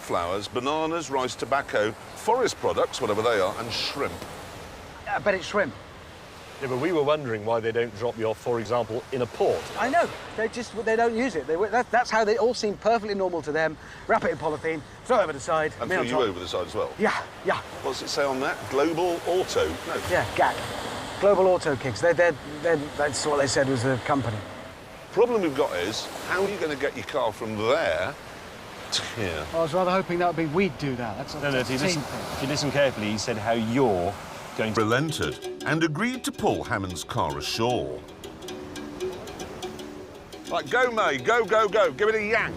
flowers, bananas, rice, tobacco, forest products, whatever they are, and shrimp. I bet it's shrimp. Yeah, but we were wondering why they don't drop you off, for example, in a port. I know. They don't use it. That's how they all seem perfectly normal to them. Wrap it in polythene, throw it over the side. And throw you over the side as well? Yeah, yeah. What's it say on that? Global Auto? No. Yeah, GAC. Global Auto Kicks. That's what they said was the company. Problem we've got is, how are you going to get your car from there to here? I was rather hoping that would be we'd do that. That's No, if you listen carefully, he said how you're going to... Relented and agreed to pull Hammond's car ashore. Right, go, May, go, go, go. Give it a yank.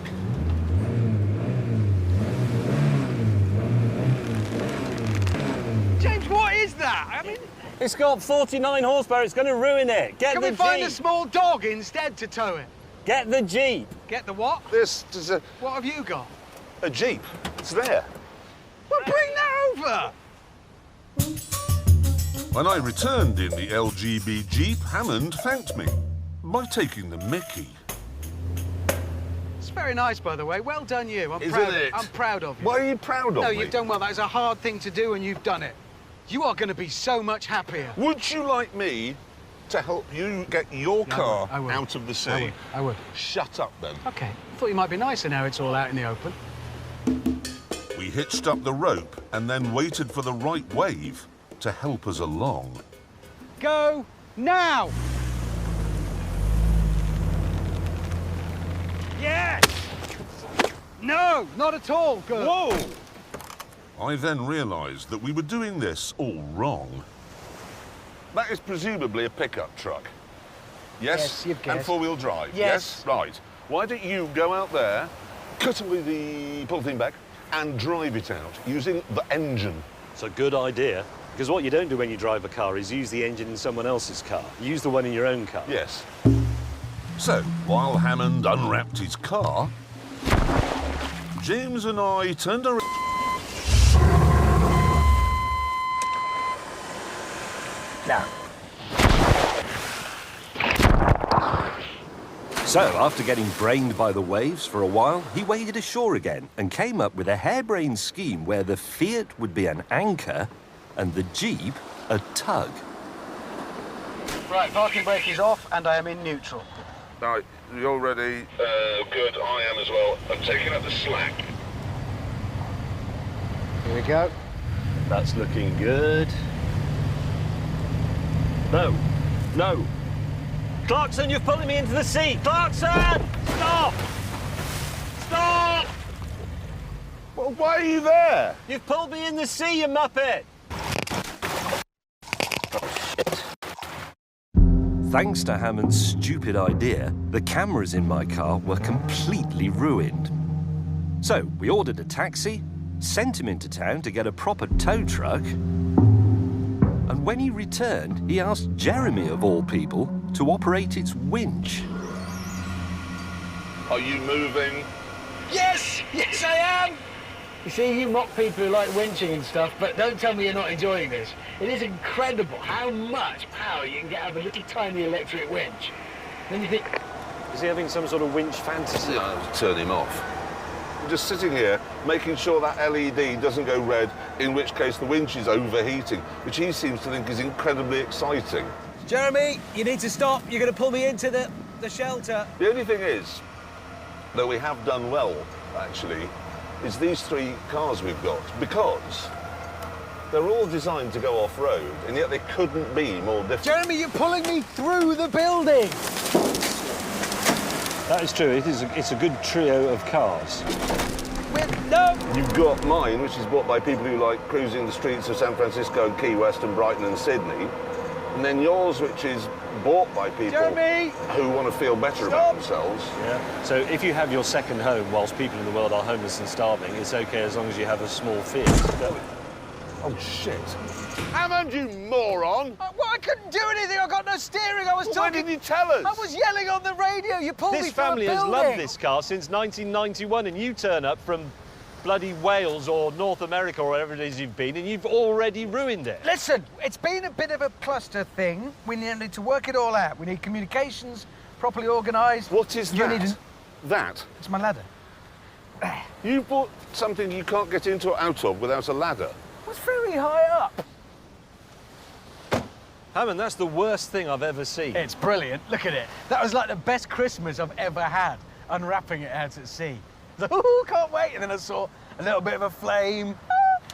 James, what is that? I mean... It's got 49 horsepower. It's going to ruin it. Get the Jeep. Can we find a small dog instead to tow it? Get the Jeep. Get the what? This is a... What have you got? A Jeep. It's there. Well, bring that over! When I returned in the LGB Jeep, Hammond thanked me by taking the mickey. It's very nice, by the way. Well done, you. I'm proud of you. Why are you proud of me? No, you've done well. That is a hard thing to do, and you've done it. You are going to be so much happier. Would you like me to help you get your car out of the sea? I would. Shut up, then. OK. I thought you might be nicer now it's all out in the open. We hitched up the rope and then waited for the right wave to help us along. Go now! Yes! No, not at all. Good. Whoa! I then realised that we were doing this all wrong. That is presumably a pickup truck. Yes? Yes, you've guessed. And four-wheel drive? Yes. Right. Why don't you go out there, cut away the polythene bag, and drive it out using the engine? It's a good idea, because what you don't do when you drive a car is use the engine in someone else's car. Use the one in your own car. Yes. So, while Hammond unwrapped his car, James and I turned around. Now. So, after getting brained by the waves for a while, he waded ashore again and came up with a harebrained scheme where the Fiat would be an anchor and the Jeep a tug. Right, parking brake is off and I am in neutral. Right, you're ready? Good, I am as well. I'm taking up the slack. Here we go. That's looking good. No. Clarkson, you're pulling me into the sea. Clarkson! Stop! Stop! Well, why are you there? You've pulled me in the sea, you muppet! Thanks to Hammond's stupid idea, the cameras in my car were completely ruined. So we ordered a taxi, sent him into town to get a proper tow truck, and when he returned, he asked Jeremy, of all people, to operate its winch. Are you moving? Yes! Yes, I am! You see, you mock people who like winching and stuff, but don't tell me you're not enjoying this. It is incredible how much power you can get out of a little tiny electric winch. Then you think... Is he having some sort of winch fantasy? Yeah, I'll turn him off. I'm just sitting here, making sure that LED doesn't go red, in which case the winch is overheating, which he seems to think is incredibly exciting. Jeremy, you need to stop. You're going to pull me into the shelter. The only thing is, though we have done well, actually, is these three cars we've got, because they're all designed to go off-road, and yet they couldn't be more different. Jeremy, you're pulling me through the building. That is true. It's a good trio of cars. No! You've got mine, which is bought by people who like cruising the streets of San Francisco, Key West, and Brighton and Sydney. And then yours, which is bought by people Jeremy! who want to feel better about themselves. Yeah. So if you have your second home whilst people in the world are homeless and starving, it's OK as long as you have a small Fiat. Oh, shit. Hammond, you moron! Well, I couldn't do anything. I got no steering. I was talking... Why didn't you tell us? I was yelling on the radio. You pulled me This through a family has building. loved this car since 1991, and you turn up from bloody Wales or North America or wherever it is you've been, and you've already ruined it. Listen, it's been a bit of a cluster thing. We need to work it all out. We need communications properly organised. What is You that? need That? It's my ladder. You bought something you can't get into or out of without a ladder. It's very high up. Hammond, that's the worst thing I've ever seen. It's brilliant. Look at it. That was like the best Christmas I've ever had, unwrapping it out at sea. I was like, ooh, can't wait. And then I saw a little bit of a flame.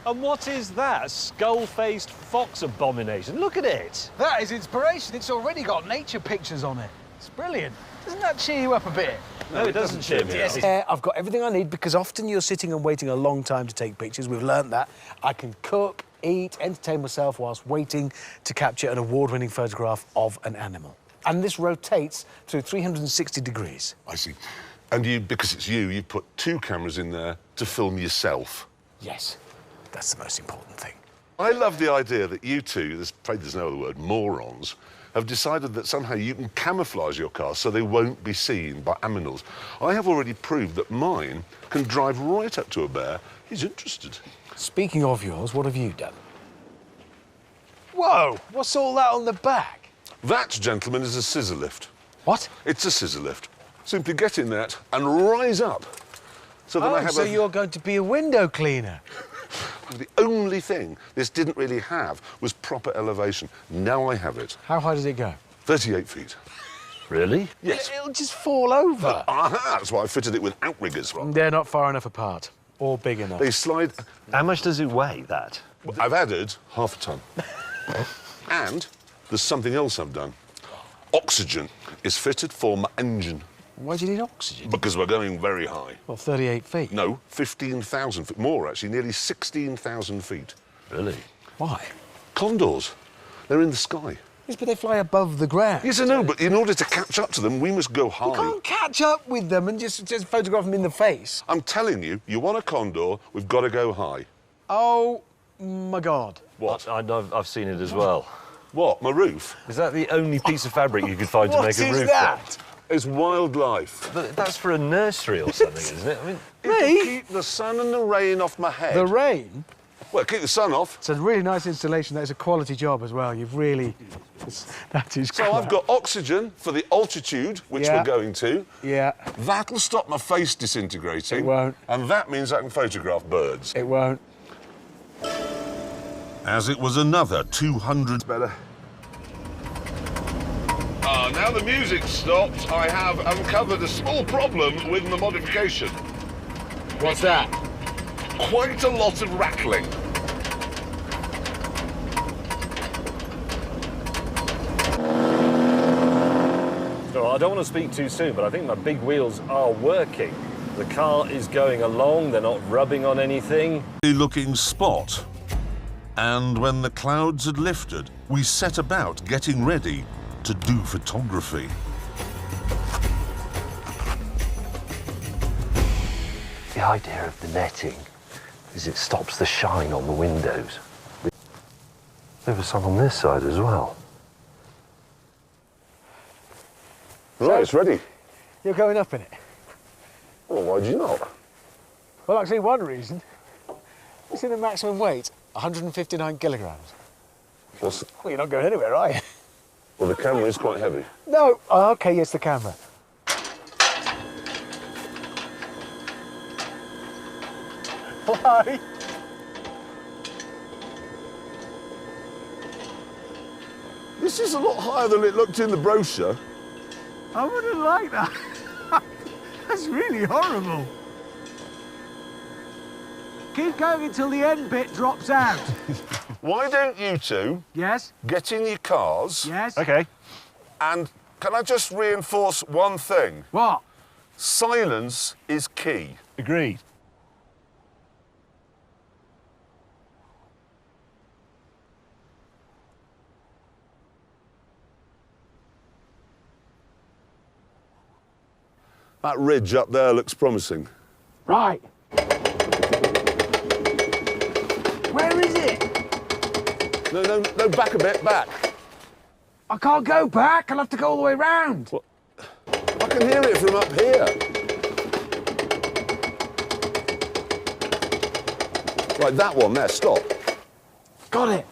And what is that? A skull-faced fox abomination. Look at it. That is inspiration. It's already got nature pictures on it. It's brilliant. Doesn't that cheer you up a bit? No, it doesn't cheer me up. Yes, I've got everything I need because often you're sitting and waiting a long time to take pictures. We've learned that. I can cook, eat, entertain myself whilst waiting to capture an award-winning photograph of an animal. And this rotates through 360 degrees. I see. And you, because it's you put 2 cameras in there to film yourself. Yes, that's the most important thing. I love the idea that you two, there's no other word, morons, have decided that somehow you can camouflage your cars so they won't be seen by animals. I have already proved that mine can drive right up to a bear. He's interested. Speaking of yours, what have you done? Whoa, what's all that on the back? That, gentlemen, is a scissor lift. What? It's a scissor lift. Simply get in that and rise up. So then I have so you're going to be a window cleaner? The only thing this didn't really have was proper elevation. Now I have it. How high does it go? 38 feet. Really? Yes. It'll just fall over. Aha! That's why I fitted it with outriggers. They're not far enough apart or big enough. They slide. How much does it weigh, that? I've added half a ton. And there's something else I've done. Oxygen is fitted for my engine. Why do you need oxygen? Because we're going very high. Well, 38 feet. No, 15,000 feet. More, actually, nearly 16,000 feet. Really? Why? Condors. They're in the sky. Yes, but they fly above the ground. Yes, I know, but in order to catch up to them, we must go high. You can't catch up with them and just photograph them in the face. I'm telling you, you want a condor, we've got to go high. Oh, my God. What? I've seen it as well. What, my roof? Is that the only piece of fabric you could find to make a roof What is that? from? It's wildlife. But that's for a nursery or something, isn't it? I mean, It'll keep the sun and the rain off my head. The rain? Well, keep the sun off. It's a really nice installation. That is a quality job as well. You've really... That is So I've got oxygen for the altitude, which Yeah. we're going to. Yeah, That'll stop my face disintegrating. It won't. And that means I can photograph birds. it won't. As it was another 200 better. Now the music stopped, I have uncovered a small problem with the modification. What's that? Quite a lot of rattling. so I don't want to speak too soon, but I think my big wheels are working. The car is going along, they're not rubbing on anything. Looking spot. And when the clouds had lifted, we set about getting ready to do photography. The idea of the netting is it stops the shine on the windows. There was some on this side as well. Right, it's ready. You're going up in it? Well, why'd you not? Well, actually, one reason. You see the maximum weight? 159 kilograms. Well, Well, you're not going anywhere, are you? the camera is quite heavy. No. Oh, OK, yes, the camera. Why? This is a lot higher than it looked in the brochure. I wouldn't like that. That's really horrible. Keep going until the end bit drops out. Why don't you two Yes? get in your cars? Yes? Okay. And can I just reinforce one thing? What? Silence is key. Agreed. That ridge up there looks promising. Right. Where is it? No, back a bit, back. I can't go back. I'll have to go all the way round. I can hear it from up here. Right, that one there, stop. Got it.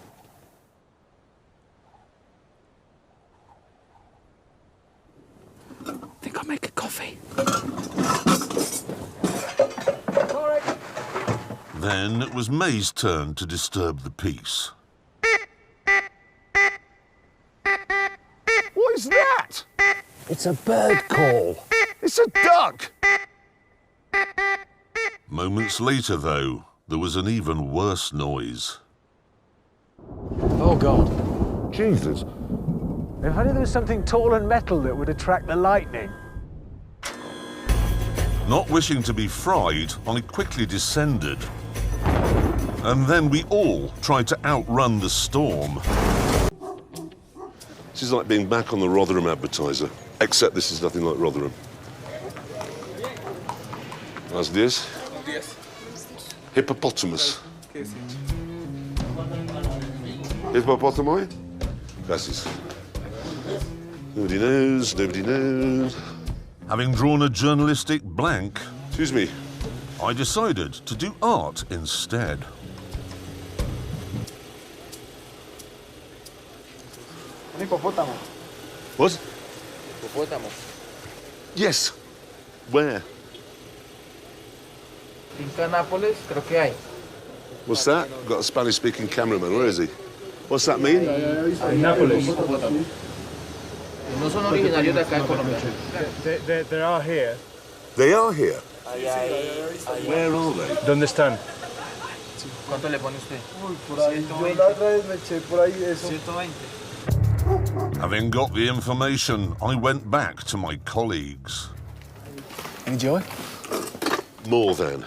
I think I'll make a coffee. Then it was May's turn to disturb the peace. What is that? It's a bird call. It's a duck! Moments later, though, there was an even worse noise. Oh, God. Jesus. If only there was something tall and metal that would attract the lightning. Not wishing to be fried, I quickly descended. And then we all tried to outrun the storm. This is like being back on the Rotherham Advertiser, except this is nothing like Rotherham. Buenos dias. Hippopotamus. Hippopotami? Gracias. Nobody knows, nobody knows. Having drawn a journalistic blank, Excuse me. I decided to do art instead. Un hipopótamo. What? Hipopótamo. Yes. Where? Finca Nápoles, creo que hay. What's that? Got a Spanish-speaking cameraman. Where is he? What's that mean? En Nápoles. No son originarios de acá en Colombia. They are here. They are here. Allá hay. Where are they? ¿Dónde están? ¿Cuánto le pone usted? Por ahí. Yo la otra vez me eché por ahí eso. 120. Having got the information, I went back to my colleagues. Any joy? More than.